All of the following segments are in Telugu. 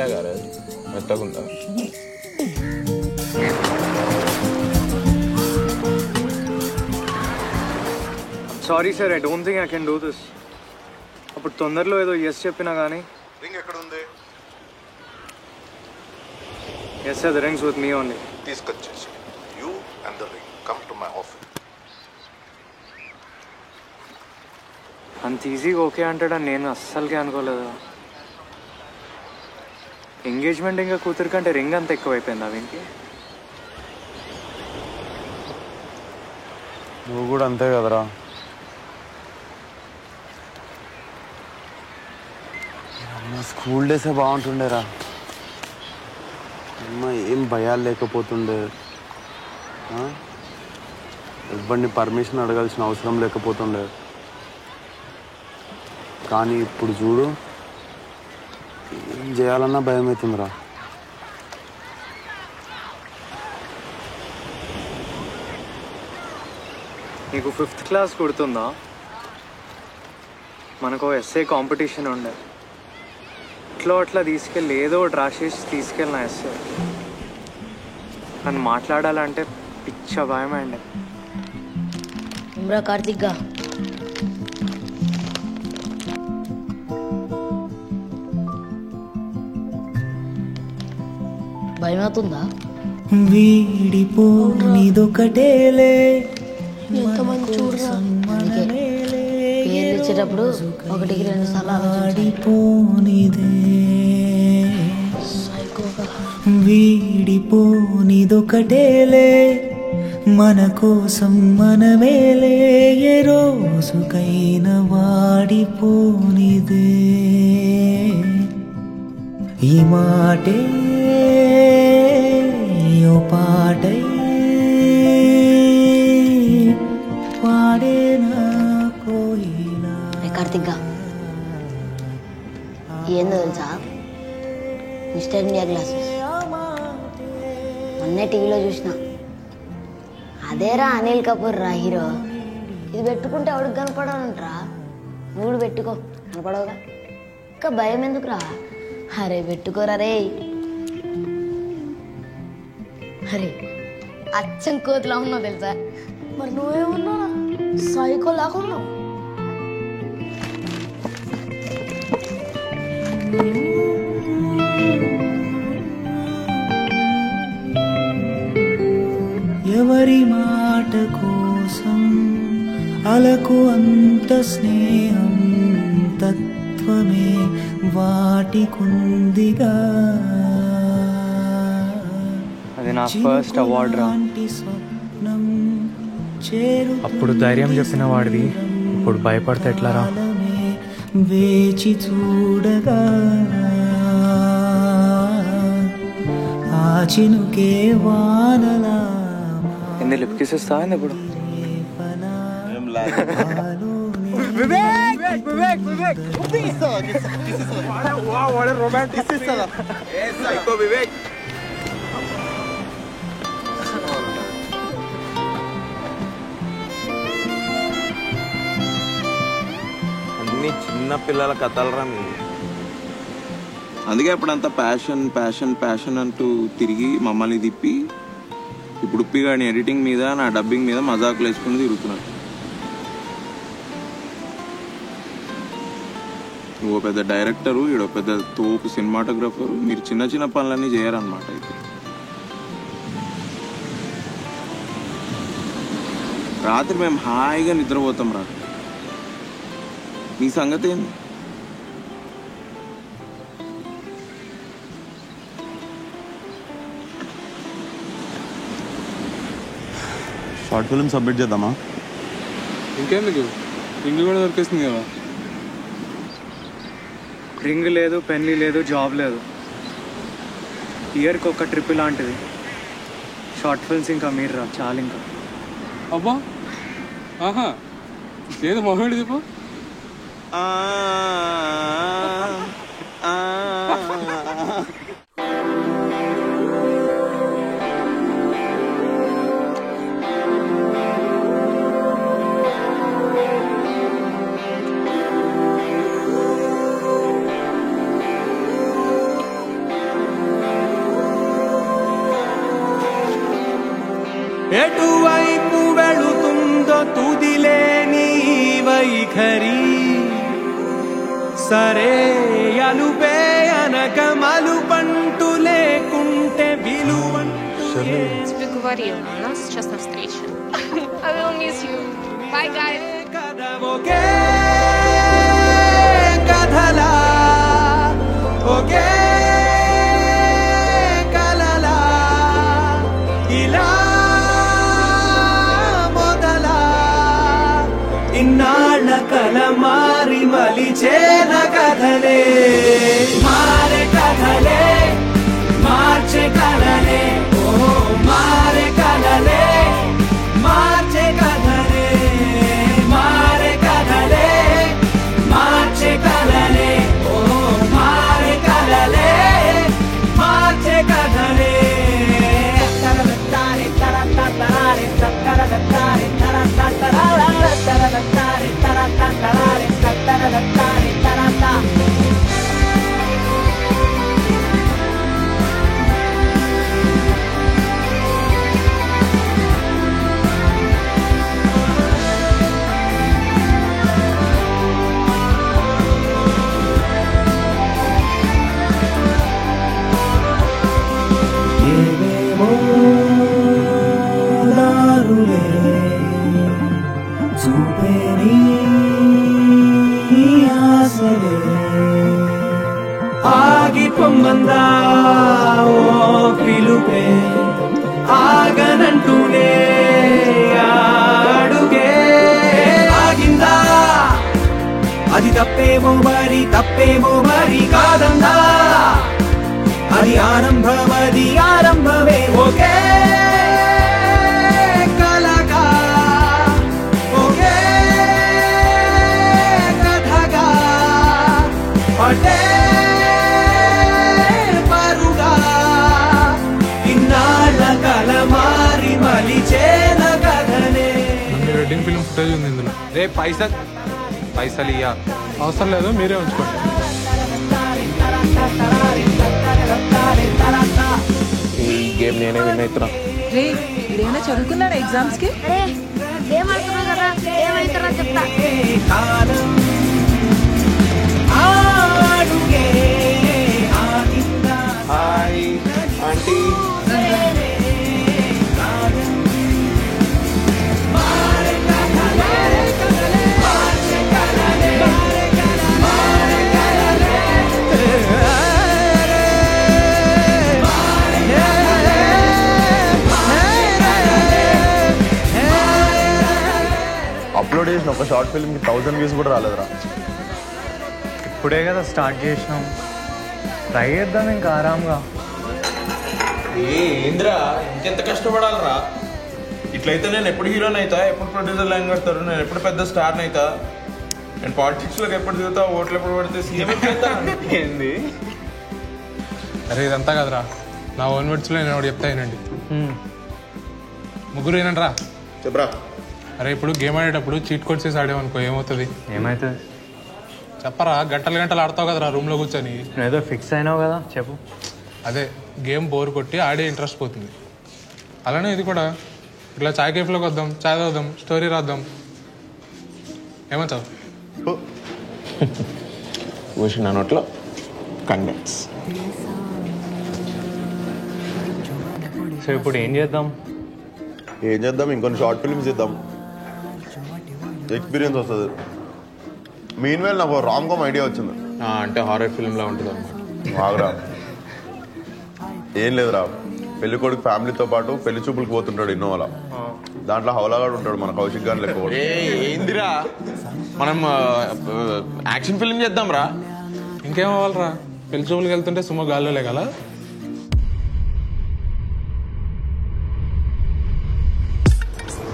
బ్యాగ్ అరే మెత్తగుందా? Sorry sir, I don't think I can do this. అప్పుడు తొందరలో ఏదో ఎస్ చెప్పినా కానీ. రింగ్ ఎక్కడ ఉంది? Yes sir, the rings with me only. తీసుకొచ్చేసి you and the ring come to my office. అంత ఈజీగా ఓకే అంటాడని నేను అస్సలకే అనుకోలేదు. ఎంగేజ్మెంట్ ఇంకా కూతురు కంటే రింగ్ అంత ఎక్కువైపోయింది వీనికి. నువ్వు కూడా అంతే కదరా. అమ్మ స్కూల్ డేసే బాగుంటుండేరా. అమ్మ ఏం భయాలు లేకపోతుండే, ఎవరిని పర్మిషన్ అడగాల్సిన అవసరం లేకపోతుండే. కానీ ఇప్పుడు చూడు, ఏం చేయాలన్నా భయం అవుతుందిరా. నీకు 5th క్లాస్ గుర్తుందా? మనకు ఎస్ఏ కాంపిటీషన్ ఉండే. అట్లా తీసుకెళ్ళి ఏదో ఒకటి రాసేసి తీసుకెళ్ళిన ఎస్ఏ. నన్ను మాట్లాడాలంటే పిచ్చ భయం అండి. కార్తిక్గా భయమవుతుందా? వీడిపోనిదొకటేలే ఎంతమంది చూడరా. పేర్లు ఇచ్చేటప్పుడు 1-2 సార్లు వీడిపోనిదొకటేలే మన కోసం మనమేలే, ఏ రోజుకైనా వాడిపోనిదే. ఈ మాటే ఓ పాటై పాడేనా కోయిలా. కార్తిక్గా ఏందో తెలుసా, మిస్టర్ ఇండియా గ్లాసెస్ మొన్నే టీవీలో చూసిన. అదేరా అనిల్ కపూర్ రా హీరో. ఇది పెట్టుకుంటే ఎవడికి కనపడాలంటరా. నువ్వు పెట్టుకో, కనపడవుగా. ఇంకా భయం ఎందుకురా? అరే పెట్టుకోరా రే. అరే అచ్చం కోతిలా ఉన్నావు తెలుసా. మరి నువ్వేమన్నా సైకో లాకున్నావు. ఎవరి మాట కోసం అలకు అంత స్నేహం, తత్వమే వాటికుందిగా. అది నా ఫస్ట్ అవార్డు రా. అప్పుడు ధైర్యం చెప్పిన వాడివి ఇప్పుడు భయపడితే ఎట్లారా? వేచి చూడగా ఆ చినుకే వానలా. ఎన్ని లిప్ కిసెస్ తాగింది ఇప్పుడు? అన్ని చిన్న పిల్లల కథలరా మీరు. అందుకే అప్పుడంతా ప్యాషన్ ప్యాషన్ ప్యాషన్ అంటూ తిరిగి మమ్మల్ని తిప్పి ఇప్పుడు ఉప్పిగాని ఎడిటింగ్ మీద నా డబ్బింగ్ మీద మజాకులు వేసుకుని తిరుగుతున్నాడు. నువ్వు పెద్ద డైరెక్టరు, ఈడో పెద్ద తోపు సినిమాటోగ్రఫరు, మీరు చిన్న చిన్న పనులన్నీ చేయరన్నమాట. అయితే రాత్రి మేము హాయిగా నిద్రపోతాం రా. మీ సంగతి ఏంది? షార్ట్ ఫిల్మ్ సబ్మిట్ చేద్దామా? ఇంకెందుకు, రింగ్ కూడా దొరికేస్తుంది కదా. రింగ్ లేదు, పెన్లీ లేదు, జాబ్ లేదు. ఇయర్కి ఒక ట్రిప్ లాంటిది. షార్ట్ ఫిల్మ్స్ ఇంకా మీరు రా చాలు. ఇంకా అబ్బా ఆహా లేదు మొహేడు చెప్పు. ఎటువైపు వెళుతుందో తుదిలేని వైఖరి సరే అలుపే అనక మలుపంటూ లేకుంటే విలువంటూ Тебе говорила, у нас сейчас на встрече. I will miss you. Bye, guys. ఒకే కథలా ఒకే కలలా ఇలా మొదలా ఇన్నాళ్ళ కల మారి మలిచేన కథలే మారే కథలే మార్చే కలలే ఓ మారే కలలే మార్చే కథలే మారే కథలే మార్చే కలలే ఓ మారే కలలే మార్చే కథలే తరలతారే తరతరారే తరతరారే తరతరారే తరతరారే తరతరారే తరతరారే తరత ఏవేవో దారులే చూపేని ఆశలే ఆగిపోమందా ఓ పిలుపే ఆగనంటూనే అడుగే ఆగిందా అది తప్పేమో మరి కాదందా అది ఆరంభమే ఒకే కలగా ఒకే కథగా అటే పరుగా ఇన్నాళ్ళ కల మారి మలిచేన కథనే. వెడ్డింగ్ ఫిల్మ్ ఫుటేజ్ ఉంది ఇందులో. రే పైసలు ఇయ్యా అవసరం లేదు, మీరే ఉంచుకోండి. ఈ గేమ్ నేనే విన్ అవుతున్నా. రే ఇదేమైనా చదువుకున్నారా ఎగ్జామ్స్ కి? అరే గేమ్ ఆడుతున్నావు కదా ఏమవుతారో చెప్తా. కాలం ఆడుగే ఆగిందా హాయ్ ఆంటీ. అప్లోడ్ చేసిన ఒక షార్ట్ ఫిల్మ్కి 1000 వ్యూస్ కూడా రాలేదురా. ఇప్పుడే కదా స్టార్ట్ చేసినాం, ట్రై చేద్దాం ఇంకా ఆరాంగా. ఏంద్రా ఇంకెంత కష్టపడాలరా? ఇట్లయితే నేను ఎప్పుడు హీరోని అవుతా, ఎప్పుడు ప్రొడ్యూసర్ లైన్ కడతారు, నేను ఎప్పుడు పెద్ద స్టార్ని అవుతా, నేను పాలిటిక్స్లోకి ఎప్పుడు దిగుతా, ఓట్లు ఎప్పుడు పడితే సీఎం ఏంది? అరే ఇదంతా కదరా, నా ఓన్ వర్డ్స్లో నేను ఒకటి చెప్తా వినండి. ముగ్గురు ఏనంట్రా చెప్పరా. అరే ఇప్పుడు గేమ్ ఆడేటప్పుడు చీట్ కోడ్స్ వేసి ఆడేమనుకో ఏమవుతుంది? ఏమవుతుంది చెప్పరా, గంటలు గంటలు ఆడతావు కదరా రూమ్లో కూర్చొని. ఏదో ఫిక్స్ అయినావు కదా చెప్పు. అదే గేమ్ బోర్ కొట్టి ఆడే ఇంట్రెస్ట్ పోతుంది. అలానే ఇది కూడా ఇట్లా చాయ్ కేఫ్లోకి వద్దాం, చాయ్ తాగుదాం, స్టోరీ రాద్దాం, ఏమంటావు? వచ్చిన నోట్లో కండెక్స్. సో ఇప్పుడు ఏం చేద్దాం? ఇంకొన్ని షార్ట్ ఫిల్మ్స్ చేద్దాం, ఎక్స్పీరియన్స్ వస్తుంది. మీన్వేల్ నాకు రామ్ కామ్ ఐడియా వచ్చింది. అంటే హారర్ ఫిల్మ్లా ఉంటుంది అన్నమాట. బాగురా. ఏం లేదురా, పెళ్లి కొడుకు ఫ్యామిలీతో పాటు పెళ్లి చూపులకు పోతుంటాడు ఇన్నోవాలా. దాంట్లో హౌలాగాడు ఉంటాడు, మన కౌశిక్ గారు లెక్క. ఏందిరా మనం యాక్షన్ ఫిల్మ్ చేద్దాం రా. ఇంకేం అవ్వాలరా, పెళ్లి చూపులకు వెళ్తుంటే సుమో గాల్లో లేగల.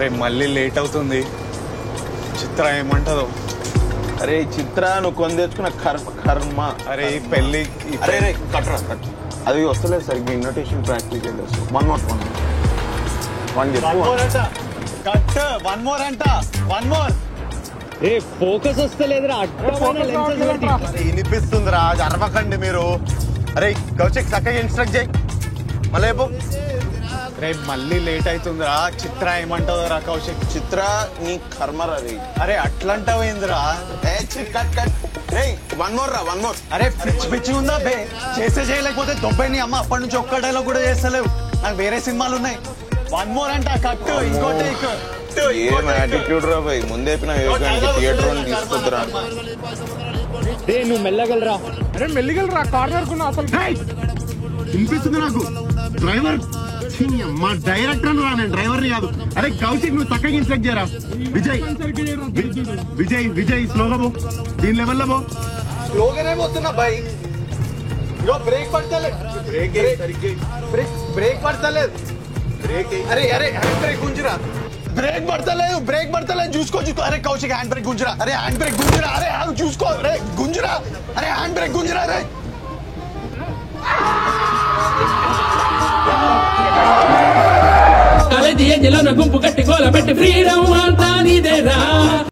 రేపు మళ్ళీ లేట్ అవుతుంది, చిత్ర ఏమంటదో. అరే చిత్ర నువ్వు కొని తెచ్చుకున్న కర్మ. అరే ఈ పెళ్ళి అరే కట్రా కట్. అది వస్తలేదు సరిగ్గా, ఇన్విటేషన్ ప్రాక్టీస్ చేయాలి. వన్ మోర్ ఏ ఫోకస్ వస్తలేదురా, వినిపిస్తుందిరా, అరవకండి మీరు. అరే కౌశిక్ చక్కగా ఇన్స్ట్రక్ట్ చేయి. మళ్ళీ రేపు మళ్ళీ లేట్ అవుతుందిరా. చిత్ర ఏమంటుందో రా కౌశిక్. చిత్ర నీ కర్మరా రే. అరే అట్లంటావేందిరా? One more. అరే పిచ్చి పిచ్చి ఉందా బే? చేసే చేయలేకపోతే దొబ్బై నీ అమ్మ. అప్పటి నుంచి ఒక్క డైలాగ్ కూడా చేస్తలేవు. నాకు వేరే సినిమాలు ఉన్నాయి. వన్ మోర్ అంట కట్టు, ఇంకో టేక్. ఏం యాటిట్యూడ్ రా భయ్. ముందే థియేటర్ తీసుకొద్దురా. నువ్వు మెల్లగలరా. అరే మెల్లిగలరా, కార్నర్ కున్నా అసలు. వినిపిస్తుంది నాకు. డ్రైవర్ మా డైరెక్టర్ రా, నేను డ్రైవర్ని కాదు. అరే కౌశిక్ నువ్వు చక్కగా ఇన్స్ట్రక్ట్ చేయరా. విజయ్ స్లోగా పో, దీని లెవెల్లో పో. స్లోగానే పోతున్నా బై. బ్రేక్ పడతలేదు. బ్రేక్ పడతలేదు. అరే హ్యాండ్ బ్రేక్ గుంజురా. బ్రేక్ పడతలేదు చూసుకో. అరే కౌశిక్ హ్యాండ్ బ్రేక్ గుంజురా. అరే హ్యాండ్ బ్రేక్ గుంజురా. అరే చూసుకో. అరే గుంజురా. అరే హ్యాండ్ బ్రేక్ గుంజురా. అరే గుంపు కట్టి గోల పెట్టి ఫ్రీడమ్ అంతా నీదేరా.